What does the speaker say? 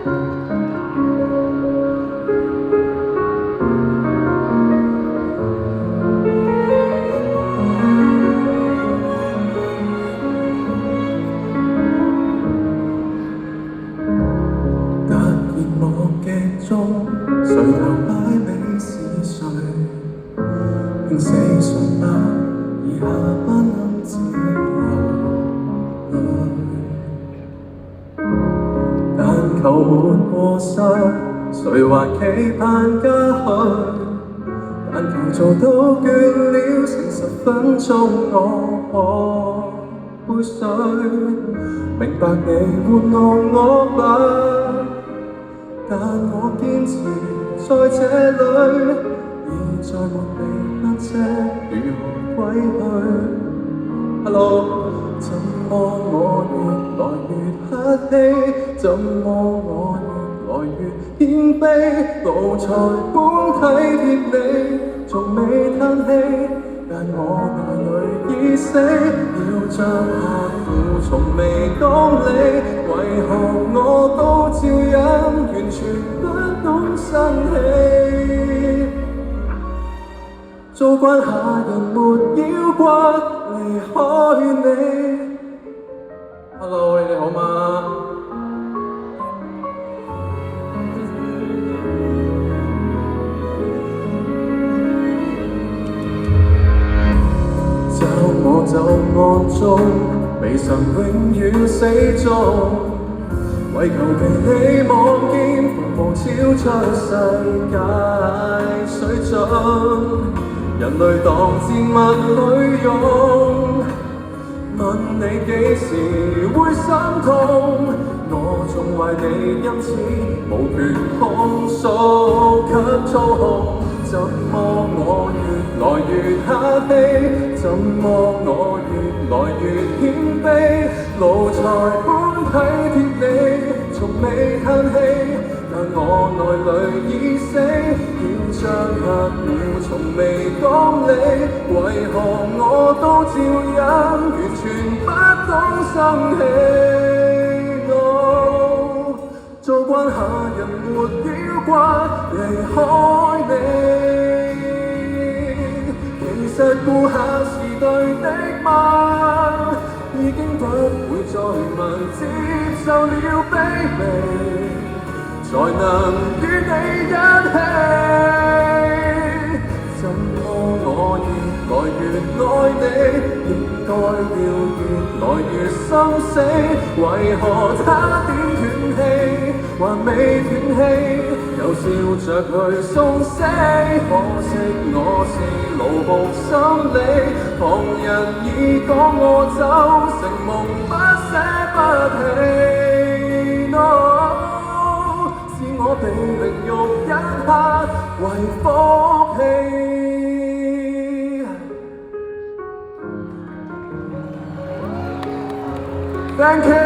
突然忘記中，誰又擺尾是誰？拼死信不以下不能自由但求沒過失，誰還期盼加許？但求做到倦了，剩10分鐘我喝杯水，明白你玩弄我吧，但我堅持在這裏，已再沒地單車如何歸去 Hello， 怎麼我越來越客氣？怎麼我越來越謙卑？奴才般體貼你，從未嘆氣，但我內裏已死。要將客戶從未講理，為何我都照忍，完全不懂生氣。做慣下人沒腰骨，離開你。Hello， 你哋好嗎？找我就按中，未曾永遠死忠，為求被你望見，服務超出世界水準。人類當戰物裏用，問你幾時會心痛？我縱為你因此無權控訴及操控。怎麼我越來越客氣？怎麼我越來越謙卑？奴才般體貼你，從未嘆氣，但我內裏已死。要將1秒從未講理，為何我都照忍，完全不懂生氣。做慣下人沒腰骨，離開你。其實顧客是對的嗎？已經不會再問，接受了卑微，才能與你一起。怎麼我越來越愛你，應該要越來越心死，為何差點斷氣，還未斷氣，又笑着去送死。可惜我是勞僕心理，旁人已講我走，成夢不捨不棄。No， 是我被凌辱一刻為福氣。Thank you。